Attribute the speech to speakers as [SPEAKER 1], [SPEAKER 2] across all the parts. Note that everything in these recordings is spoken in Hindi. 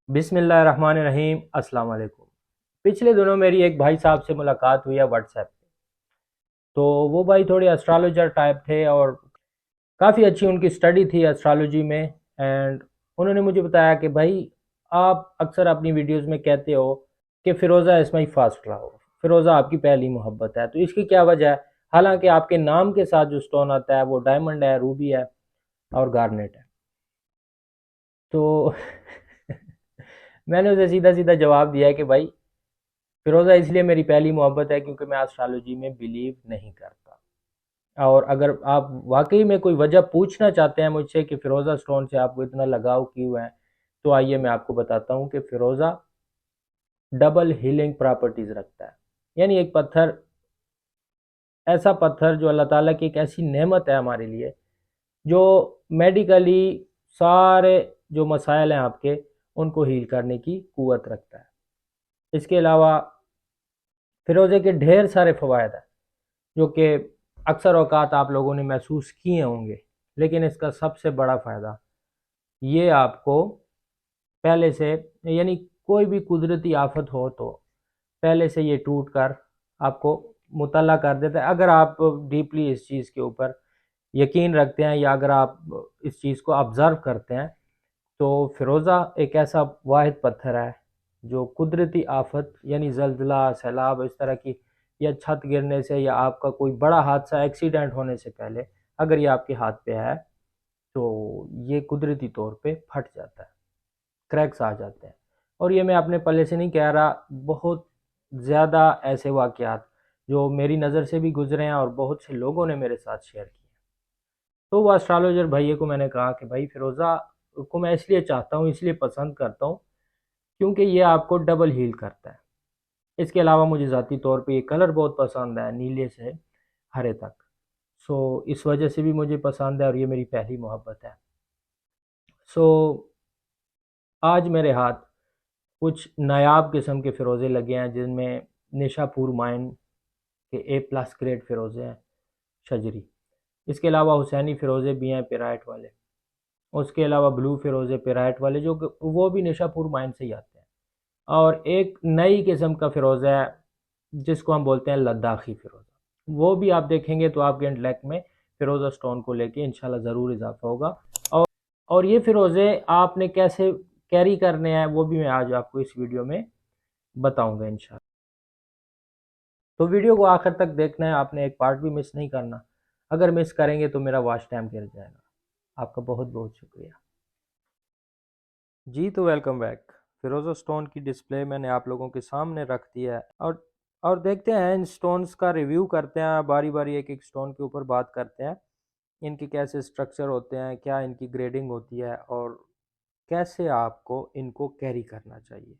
[SPEAKER 1] बिस्मिल्लाहिर्रहमानिर्रहीम। अस्सलाम वालेकुम। पिछले दिनों मेरी एक भाई साहब से मुलाकात हुई है व्हाट्सएप पे। तो वो भाई थोड़े एस्ट्रोलॉजर टाइप थे और काफ़ी अच्छी उनकी स्टडी थी एस्ट्रोलॉजी में। एंड उन्होंने मुझे बताया कि भाई, आप अक्सर अपनी वीडियोस में कहते हो कि फ़िरोज़ा इस्माई फास्ट रहा हो, फ़िरोज़ा आपकी पहली मोहब्बत है, तो इसकी क्या वजह है? हालांकि आपके नाम के साथ जो स्टोन आता है वो डायमंड है, रूबी है और गार्नेट है। तो मैंने उसे सीधा सीधा जवाब दिया कि भाई, फिरोज़ा इसलिए मेरी पहली मोहब्बत है क्योंकि मैं एस्ट्रोलॉजी में बिलीव नहीं करता। और अगर आप वाकई में कोई वजह पूछना चाहते हैं मुझसे कि फ़िरोज़ा स्टोन से आपको इतना लगाव क्यों है, तो आइए मैं आपको बताता हूँ कि फ़िरोज़ा डबल हीलिंग प्रॉपर्टीज़ रखता है। यानी एक पत्थर, ऐसा पत्थर जो अल्लाह ताला की एक ऐसी नेमत है हमारे लिए, जो मेडिकली सारे जो मसाइल हैं आपके, उनको हील करने की कुवत रखता है। इसके अलावा फ़िरोज़े के ढेर सारे फ़वायद हैं जो कि अक्सर औकात आप लोगों ने महसूस किए होंगे। लेकिन इसका सबसे बड़ा फ़ायदा ये आपको पहले से, यानी कोई भी कुदरती आफत हो तो पहले से ये टूट कर आपको मुतल्ला कर देता है, अगर आप डीपली इस चीज़ के ऊपर यकीन रखते हैं या अगर आप इस चीज़ को ऑब्ज़र्व करते हैं। तो फ़िरोज़ा एक ऐसा वाहिद पत्थर है जो कुदरती आफत यानी ज़ल्ज़ला, सैलाब इस तरह की, या छत गिरने से या आपका कोई बड़ा हादसा एक्सीडेंट होने से पहले अगर ये आपके हाथ पे है तो ये कुदरती तौर पे फट जाता है, क्रैक्स आ जाते हैं। और ये मैं अपने पल्ले से नहीं कह रहा, बहुत ज़्यादा ऐसे वाक़यात जो मेरी नज़र से भी गुज़रे हैं और बहुत से लोगों ने मेरे साथ शेयर किए। तो वो एस्ट्रोलॉजर भैया को मैंने कहा कि भाई, फ़िरोज़ा को मैं इसलिए चाहता हूँ, इसलिए पसंद करता हूँ क्योंकि ये आपको डबल हील करता है। इसके अलावा मुझे ज़ाती तौर पे ये कलर बहुत पसंद है, नीले से हरे तक। सो इस वजह से भी मुझे पसंद है और ये मेरी पहली मोहब्बत है। सो आज मेरे हाथ कुछ नायाब किस्म के फ़िरोज़े लगे हैं जिनमें निशापुर माइन के ए प्लस ग्रेड फ़िरोज़े हैं, शजरी। इसके अलावा हुसैनी फ़िरोज़े भी हैं पेराइट वाले। उसके अलावा ब्लू फ़िरोज़े पेराइट वाले जो कि वो भी निशापुर माइन से ही आते हैं। और एक नई किस्म का फ़िरोज़ा है जिसको हम बोलते हैं लद्दाखी फ़िरोज़ा। वो भी आप देखेंगे तो आपके इंटेलेक्ट में फ़िरोज़ा स्टोन को लेके इंशाल्लाह ज़रूर इजाफ़ा होगा। और और ये फ़िरोज़े आपने कैसे कैरी करने हैं वो भी मैं आज आपको इस वीडियो में बताऊँगा इंशाल्लाह। तो वीडियो को आखिर तक देखना है आपने, एक पार्ट भी मिस नहीं करना। अगर मिस करेंगे तो मेरा वॉच टाइम गिर जाएगा। आपका बहुत बहुत शुक्रिया। जी, तो वेलकम बैक। फ़िरोज़ा स्टोन की डिस्प्ले मैंने आप लोगों के सामने रख दिया है और देखते हैं इन स्टोन्स का रिव्यू करते हैं, बारी बारी एक एक स्टोन के ऊपर बात करते हैं। इनके कैसे स्ट्रक्चर होते हैं, क्या इनकी ग्रेडिंग होती है और कैसे आपको इनको कैरी करना चाहिए,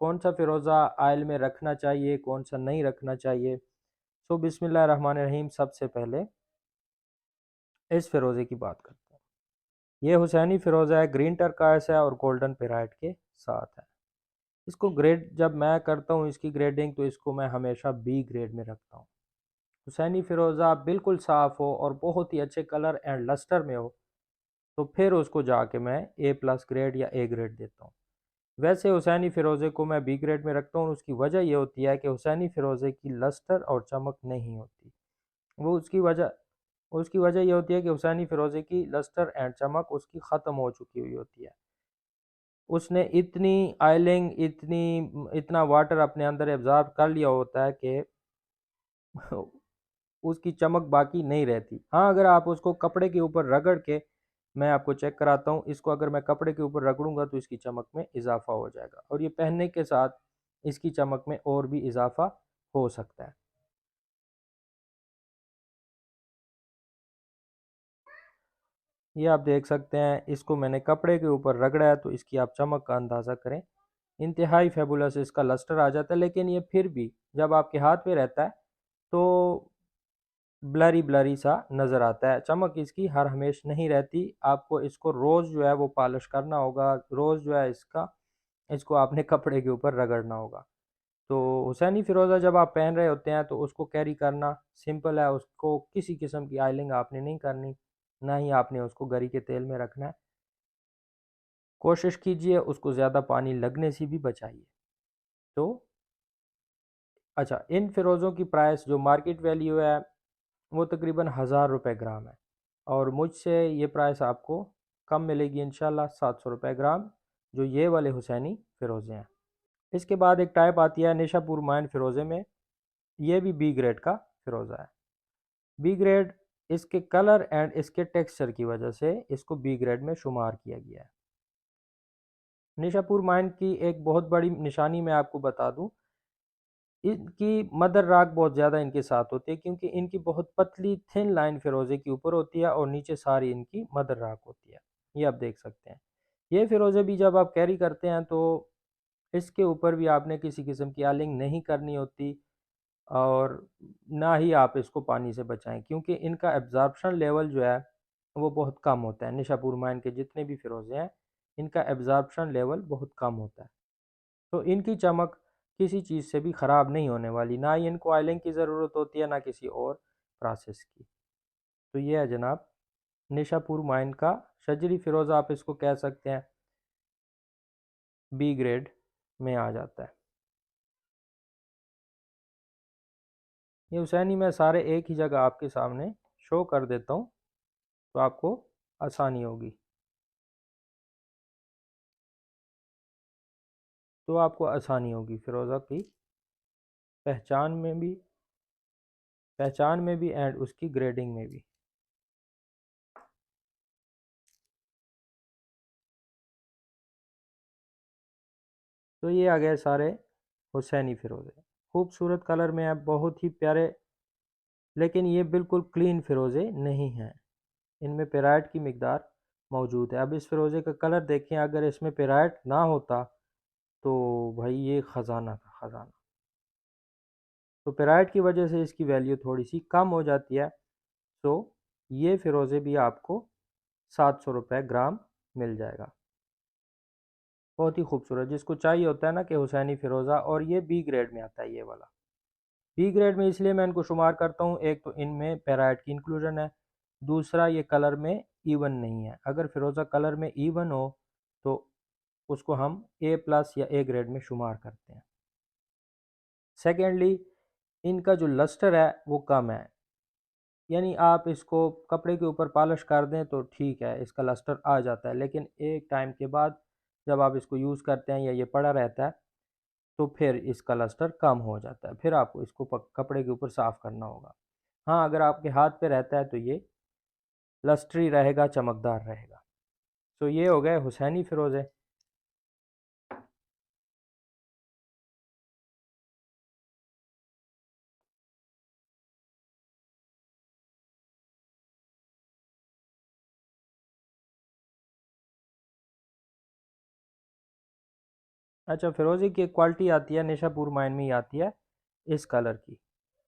[SPEAKER 1] कौन सा फ़िरोज़ा आयल में रखना चाहिए, कौन सा नहीं रखना चाहिए। सो बिस्मिल्लाह रहमान रहीम। सबसे पहले इस फ़िरोज़े की बात करते हैं। ये हुसैनी फ़िरोज़ा है, ग्रीन टर्काइस है और गोल्डन पेराइट के साथ है। इसको ग्रेड जब मैं करता हूँ इसकी ग्रेडिंग, तो इसको मैं हमेशा बी ग्रेड में रखता हूँ। हुसैनी फ़िरोज़ा बिल्कुल साफ़ हो और बहुत ही अच्छे कलर एंड लस्टर में हो तो फिर उसको जाके मैं ए प्लस ग्रेड या ए ग्रेड देता हूँ। वैसे हुसैनी फ़िरोज़े को मैं बी ग्रेड में रखता हूँ। उसकी वजह ये होती है कि हुसैनी फ़िरोज़े की लस्टर और चमक नहीं होती। वो उसकी वजह ये होती है कि हुसैनी फ़िरोज़े की लस्टर एंड चमक उसकी ख़त्म हो चुकी हुई होती है। उसने इतनी आयलिंग, इतना वाटर अपने अंदर एब्ज़ॉर्ब कर लिया होता है कि उसकी चमक बाकी नहीं रहती। हाँ, अगर आप उसको कपड़े के ऊपर रगड़ के, मैं आपको चेक कराता हूँ, इसको अगर मैं कपड़े के ऊपर रगड़ूंगा तो इसकी चमक में इजाफा हो जाएगा और ये पहनने के साथ इसकी चमक में और भी इजाफा हो सकता है। ये आप देख सकते हैं, इसको मैंने कपड़े के ऊपर रगड़ा है तो इसकी आप चमक का अंदाज़ा करें। इंतहाई फेबुलस इसका लस्टर आ जाता है, लेकिन ये फिर भी जब आपके हाथ पे रहता है तो ब्लरी ब्लरी सा नज़र आता है। चमक इसकी हर हमेश नहीं रहती। आपको इसको रोज़ जो है वो पॉलिश करना होगा, रोज़ जो है इसको आपने कपड़े के ऊपर रगड़ना होगा। तो हुसैनी फ़िरोज़ा जब आप पहन रहे होते हैं तो उसको कैरी करना सिंपल है। उसको किसी किस्म की आयलिंग आपने नहीं करनी, ना ही आपने उसको गरी के तेल में रखना है। कोशिश कीजिए उसको ज़्यादा पानी लगने से भी बचाइए। तो अच्छा, इन फ़िरोज़ों की प्राइस जो मार्केट वैल्यू है वो तकरीबन 1000 रुपये ग्राम है, और मुझसे ये प्राइस आपको कम मिलेगी इंशाल्लाह 700 रुपये ग्राम, जो ये वाले हुसैनी फ़िरोज़े हैं। इसके बाद एक टाइप आती है निशापुर माइन फ़िरोज़े में, ये भी बी ग्रेड का फ़िरोज़ा है। बी ग्रेड इसके कलर एंड इसके टेक्सचर की वजह से इसको बी ग्रेड में शुमार किया गया है। निशापुर माइन की एक बहुत बड़ी निशानी मैं आपको बता दूं, इनकी मदर राख बहुत ज़्यादा इनके साथ होती है, क्योंकि इनकी बहुत पतली थिन लाइन फ़िरोज़े के ऊपर होती है और नीचे सारी इनकी मदर राख होती है। ये आप देख सकते हैं। ये फ़िरोज़े भी जब आप कैरी करते हैं तो इसके ऊपर भी आपने किसी किस्म की आलिंग नहीं करनी होती, और ना ही आप इसको पानी से बचाएं, क्योंकि इनका एब्ज़ॉर्प्शन लेवल जो है वो बहुत कम होता है। निशापुर माइन के जितने भी फ़िरोज़े हैं इनका एब्ज़ॉर्प्शन लेवल बहुत कम होता है, तो इनकी चमक किसी चीज़ से भी ख़राब नहीं होने वाली, ना ही इनको ऑयलिंग की ज़रूरत होती है ना किसी और प्रोसेस की। तो ये है जनाब निशापुर माइन का शजरी फ़िरोज़ा, आप इसको कह सकते हैं, बी ग्रेड में आ जाता है। ये हुसैनी मैं सारे एक ही जगह आपके सामने शो कर देता हूँ, तो आपको आसानी होगी। फ़िरोज़ा की पहचान में भी एंड उसकी ग्रेडिंग में भी। तो ये आ गए सारे हुसैनी फ़िरोज़े, खूबसूरत कलर में है, बहुत ही प्यारे, लेकिन ये बिल्कुल क्लीन फ़िरोज़े नहीं हैं, इनमें पेराइट की मिकदार मौजूद है। अब इस फ़िरोज़े का कलर देखें, अगर इसमें पेराइट ना होता तो भाई ये ख़जाना था, ख़जाना। तो पेराइट की वजह से इसकी वैल्यू थोड़ी सी कम हो जाती है। तो ये फ़िरोज़े भी आपको 700 रुपये ग्राम मिल जाएगा। बहुत ही खूबसूरत, जिसको चाहिए होता है ना कि हुसैनी फ़िरोज़ा, और ये बी ग्रेड में आता है ये वाला। बी ग्रेड में इसलिए मैं इनको शुमार करता हूँ, एक तो इनमें पेराइट की इंक्लूजन है, दूसरा ये कलर में ईवन नहीं है। अगर फ़िरोज़ा कलर में ईवन हो तो उसको हम ए प्लस या ए ग्रेड में शुमार करते हैं। सेकेंडली, इनका जो लस्टर है वो कम है, यानी आप इसको कपड़े के ऊपर पॉलिश कर दें तो ठीक है, इसका लस्टर आ जाता है, लेकिन एक टाइम के बाद जब आप इसको यूज़ करते हैं या ये पड़ा रहता है तो फिर इसका लस्टर कम हो जाता है, फिर आपको इसको कपड़े के ऊपर साफ़ करना होगा। हाँ, अगर आपके हाथ पे रहता है तो ये लस्टरी रहेगा, चमकदार रहेगा। तो ये हो गए हुसैनी फ़िरोज़े। अच्छा, फ़िरोज़ी की एक क्वालिटी आती है, निशापुर माइन में ही आती है, इस कलर की।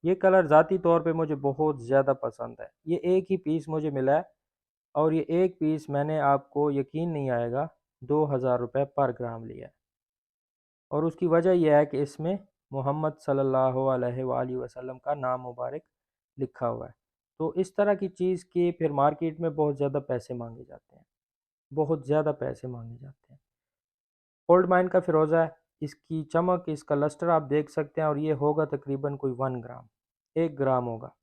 [SPEAKER 1] ये कलर ज़ाती तौर पे मुझे बहुत ज़्यादा पसंद है। ये एक ही पीस मुझे मिला है, और ये एक पीस मैंने, आपको यकीन नहीं आएगा, 2000 रुपये पर ग्राम लिया है। और उसकी वजह यह है कि इसमें मोहम्मद सल्लल्लाहु अलैहि वसल्लम का नाम मुबारक लिखा हुआ है। तो इस तरह की चीज़ के फिर मार्केट में बहुत ज़्यादा पैसे मांगे जाते हैं, बहुत ज़्यादा पैसे मांगे जाते हैं। ओल्ड माइन का फ़िरोज़ा है, इसकी चमक, इसका लस्टर आप देख सकते हैं, और ये होगा तकरीबन कोई 1 ग्राम, 1 ग्राम होगा।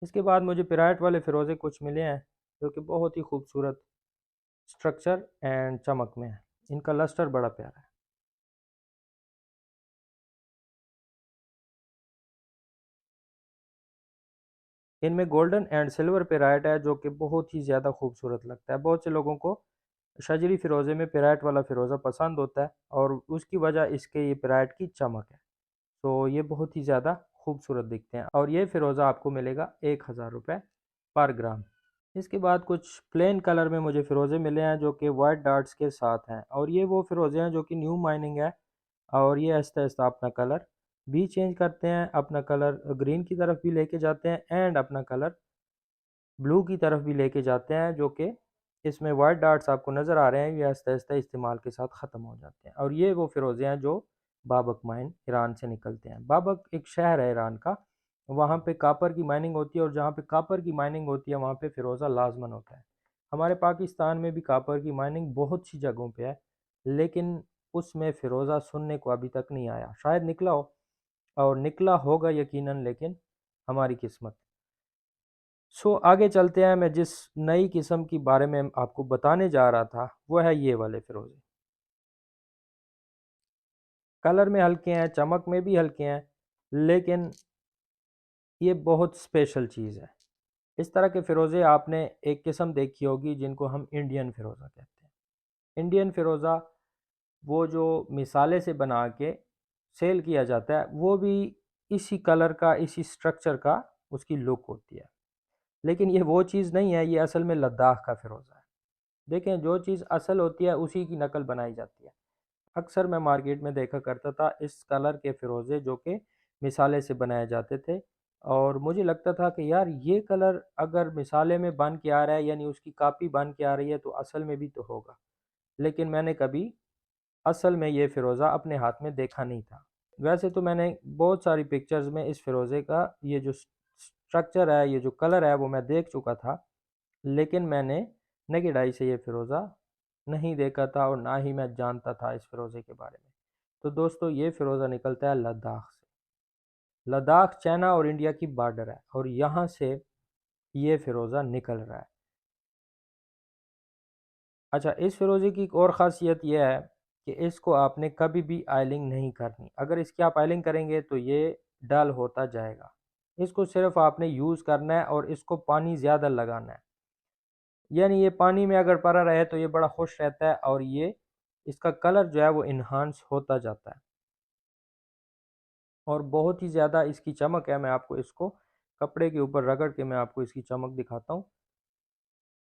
[SPEAKER 1] इसके बाद मुझे पिराइट वाले फ़िरोज़े कुछ मिले हैं, जो कि बहुत ही खूबसूरत स्ट्रक्चर एंड चमक में है। इनका लस्टर बड़ा प्यारा है। इनमें गोल्डन एंड सिल्वर पेराइट है, जो कि बहुत ही ज़्यादा खूबसूरत लगता है। बहुत से लोगों को शजरी फ़िरोज़े में पेराइट वाला फ़िरोज़ा पसंद होता है, और उसकी वजह इसके ये पेराइट की चमक है। तो ये बहुत ही ज़्यादा खूबसूरत दिखते हैं, और ये फ़िरोज़ा आपको मिलेगा 1000 रुपये पर ग्राम। इसके बाद कुछ प्लेन कलर में मुझे फ़िरोज़े मिले हैं, जो कि वाइट डार्ट्स के साथ हैं, और ये वो फ़िरोज़े हैं जो कि न्यू माइनिंग है, और ये आहिस्ता आहिस्ता अपना कलर भी चेंज करते हैं, अपना कलर ग्रीन की तरफ भी लेके जाते हैं, एंड अपना कलर ब्लू की तरफ भी लेके जाते हैं, जो कि इसमें वाइट डार्ट्स आपको नज़र आ रहे हैं, ये आहिस्ता आहिस्ता इस्तेमाल के साथ ख़त्म हो जाते हैं। और ये वो फ़िरोज़े हैं जो बाबक माइन ईरान से निकलते हैं। बाबक एक शहर है ईरान का, वहाँ पे कापर की माइनिंग होती है और जहाँ पे कापर की माइनिंग होती है वहाँ पे फ़िरोज़ा लाजमन होता है। हमारे पाकिस्तान में भी कापर की माइनिंग बहुत सी जगहों पे है, लेकिन उसमें फ़िरोज़ा सुनने को अभी तक नहीं आया। शायद निकला हो और निकला होगा यकीनन, लेकिन हमारी किस्मत। आगे चलते हैं। मैं जिस नई किस्म की बारे में आपको बताने जा रहा था वो है ये वाले फ़िरोज़े। कलर में हल्के हैं, चमक में भी हल्के हैं, लेकिन ये बहुत स्पेशल चीज़ है। इस तरह के फ़िरोज़े आपने एक किस्म देखी होगी जिनको हम इंडियन फ़िरोज़ा कहते हैं। इंडियन फ़िरोज़ा वो जो मिसाले से बना के सेल किया जाता है वो भी इसी कलर का, इसी स्ट्रक्चर का उसकी लुक होती है। लेकिन ये वो चीज़ नहीं है, ये असल में लद्दाख का फ़िरोज़ा है। देखें, जो चीज़ असल होती है उसी की नकल बनाई जाती है। अक्सर मैं मार्केट में देखा करता था इस कलर के फ़िरोज़े जो कि मिसाले से बनाए जाते थे, और मुझे लगता था कि यार ये कलर अगर मिसाले में बन के आ रहा है यानी उसकी कॉपी बन के आ रही है तो असल में भी तो होगा। लेकिन मैंने कभी असल में ये फ़िरोज़ा अपने हाथ में देखा नहीं था। वैसे तो मैंने बहुत सारी पिक्चर्स में इस फ़िरोज़े का ये जो स्ट्रक्चर है, ये जो कलर है वो मैं देख चुका था, लेकिन मैंने नेकेड आई से ये फ़िरोज़ा नहीं देखा था और ना ही मैं जानता था इस फ़िरोज़े के बारे में। तो दोस्तों, ये फ़िरोज़ा निकलता है लद्दाख से। लद्दाख चाइना और इंडिया की बॉर्डर है और यहाँ से ये फ़िरोज़ा निकल रहा है। अच्छा, इस फ़िरोज़े की एक और ख़ासियत यह है कि इसको आपने कभी भी आयलिंग नहीं करनी। अगर इसकी आप आयलिंग करेंगे तो ये डल होता जाएगा। इसको सिर्फ़ आपने यूज़ करना है और इसको पानी ज़्यादा लगाना है। यानी ये पानी में अगर पड़ा रहे तो ये बड़ा खुश रहता है और ये इसका कलर जो है वो इन्हांस होता जाता है और बहुत ही ज़्यादा इसकी चमक है। मैं आपको इसको कपड़े के ऊपर रगड़ के मैं आपको इसकी चमक दिखाता हूँ।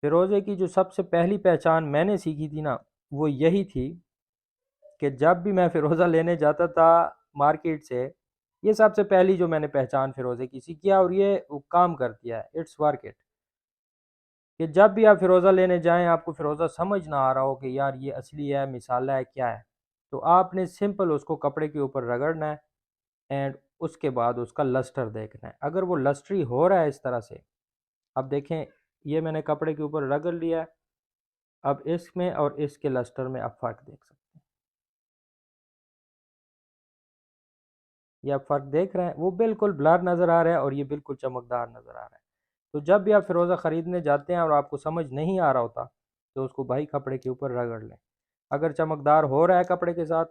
[SPEAKER 1] फ़िरोज़े की जो सबसे पहली पहचान मैंने सीखी थी ना, वो यही थी कि जब भी मैं फ़िरोज़ा लेने जाता था मार्केट से, ये सबसे पहली जो मैंने पहचान फ़िरोज़े की सीखी है और ये काम करती है, इट्स वर्क इट। कि जब भी आप फ़िरोज़ा लेने जाएं, आपको फ़िरोज़ा समझ ना आ रहा हो कि यार ये असली है, मिसाला है, क्या है, तो आपने सिंपल उसको कपड़े के ऊपर रगड़ना है एंड उसके बाद उसका लस्टर देखना है। अगर वो लस्टरी हो रहा है इस तरह से, अब देखें, ये मैंने कपड़े के ऊपर रगड़ लिया है। अब इसमें और इसके लस्टर में आप फ़र्क देख सकते हैं। ये आप फ़र्क देख रहे हैं, वो बिल्कुल ब्लर नज़र आ रहा है और ये बिल्कुल चमकदार नज़र आ रहा है। तो जब भी आप फ़िरोज़ा ख़रीदने जाते हैं और आपको समझ नहीं आ रहा होता, तो उसको भाई कपड़े के ऊपर रगड़ लें। अगर चमकदार हो रहा है कपड़े के साथ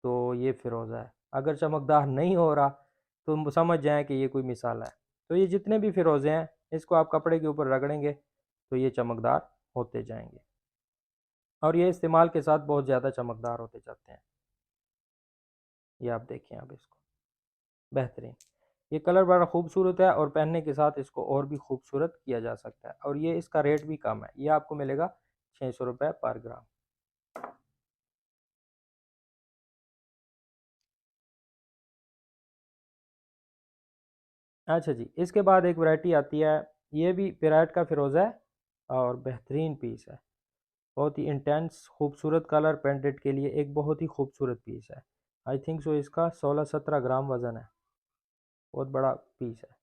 [SPEAKER 1] तो ये फ़िरोज़ा है, अगर चमकदार नहीं हो रहा तो समझ जाएं कि ये कोई मिसाला है। तो ये जितने भी फ़िरोज़े हैं, इसको आप कपड़े के ऊपर रगड़ेंगे तो ये चमकदार होते जाएंगे और ये इस्तेमाल के साथ बहुत ज़्यादा चमकदार होते जाते हैं। ये आप देखें, अब इसको बेहतरीन, ये कलर बड़ा खूबसूरत है और पहनने के साथ इसको और भी खूबसूरत किया जा सकता है और ये इसका रेट भी कम है। ये आपको मिलेगा 600 रुपये पर ग्राम। अच्छा जी, इसके बाद एक वैरायटी आती है, ये भी पिराट का फ़िरोज़ा है और बेहतरीन पीस है। बहुत ही इंटेंस खूबसूरत कलर पेंटेड के लिए एक बहुत ही खूबसूरत पीस है। आई थिंक सो इसका 16-17 ग्राम वज़न है, बहुत बड़ा पीस है।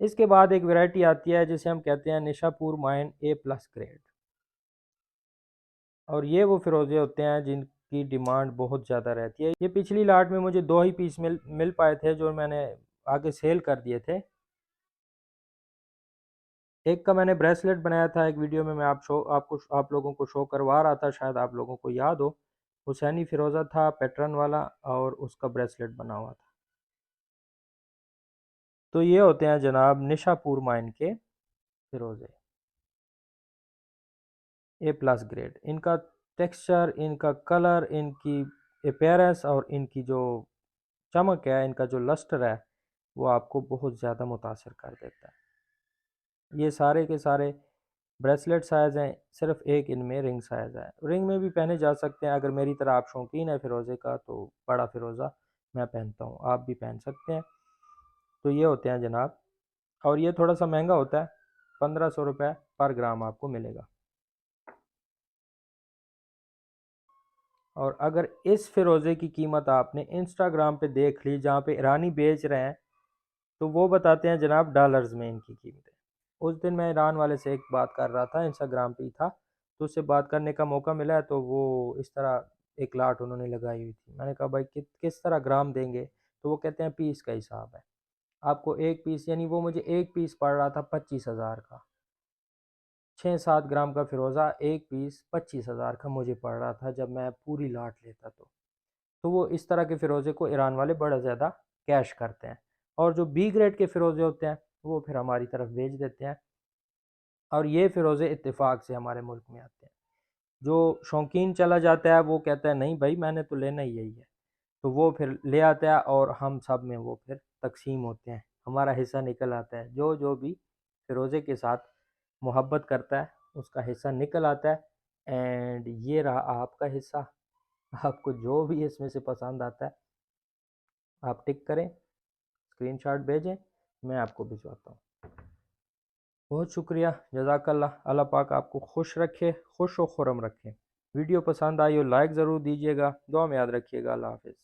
[SPEAKER 1] इसके बाद एक वैरायटी आती है जिसे हम कहते हैं निशापुर माइन ए प्लस ग्रेड, और ये वो फ़िरोज़े होते हैं जिनकी डिमांड बहुत ज़्यादा रहती है। ये पिछली लाट में मुझे 2 ही पीस मिल मिल पाए थे जो मैंने आगे सेल कर दिए थे। एक का मैंने ब्रेसलेट बनाया था, एक वीडियो में मैं आप लोगों को शो करवा रहा था, शायद आप लोगों को याद हो। हुसैनी फ़िरोज़ा था पैटर्न वाला और उसका ब्रेसलेट बना हुआ था। तो ये होते हैं जनाब निशापुर माइन के फ़िरोज़े ए प्लस ग्रेड। इनका टेक्सचर, इनका कलर, इनकी अपीयरेंस और इनकी जो चमक है, इनका जो लस्टर है, वो आपको बहुत ज़्यादा मुतासर कर देता है। ये सारे के सारे ब्रेसलेट साइज़ हैं, सिर्फ एक इनमें रिंग साइज़ है। रिंग में भी पहने जा सकते हैं। अगर मेरी तरह आप शौकीन है फ़िरोज़े का तो बड़ा फ़िरोज़ा मैं पहनता हूँ, आप भी पहन सकते हैं। तो ये होते हैं जनाब, और ये थोड़ा सा महंगा होता है, 1500 रुपये पर ग्राम आपको मिलेगा। और अगर इस फ़िरोज़े की कीमत आपने इंस्टाग्राम पे देख ली जहाँ पे ईरानी बेच रहे हैं, तो वो बताते हैं जनाब डॉलर्स में इनकी कीमतें। उस दिन मैं ईरान वाले से एक बात कर रहा था, इंस्टाग्राम पे ही था, तो उससे बात करने का मौका मिला, तो वो इस तरह एक लाट उन्होंने लगाई हुई थी। मैंने कहा भाई किस तरह ग्राम देंगे? तो वो कहते हैं पीस का हिसाब है, आपको एक पीस, यानी वो मुझे एक पीस पड़ रहा था 25,000 का। 6-7 ग्राम का फ़िरोज़ा एक पीस 25,000 का मुझे पड़ रहा था जब मैं पूरी लाट लेता। तो वो इस तरह के फ़िरोज़े को ईरान वाले बड़ा ज़्यादा कैश करते हैं, और जो बी ग्रेड के फ़िरोज़े होते हैं वो फिर हमारी तरफ भेज देते हैं, और ये फ़िरोज़े इत्तेफाक से हमारे मुल्क में आते हैं। जो शौकीन चला जाता है वो कहता है नहीं भाई मैंने तो लेना ही यही है, तो वो फिर ले आता है और हम सब में वो फिर तकसीम होते हैं, हमारा हिस्सा निकल आता है। जो जो भी फ़िरोज़े के साथ मोहब्बत करता है उसका हिस्सा निकल आता है। एंड ये रहा आपका हिस्सा। आपको जो भी इसमें से पसंद आता है आप टिक करें, स्क्रीनशॉट भेजें, मैं आपको भिजवाता हूँ। बहुत शुक्रिया, जज़ाकल्लाह। अल्लाह पाक आपको खुश रखे, खुश व खुरम रखे। वीडियो पसंद आई हो लाइक ज़रूर दीजिएगा, दुआ में याद रखिएगा। अल्लाह हाफ़िज़।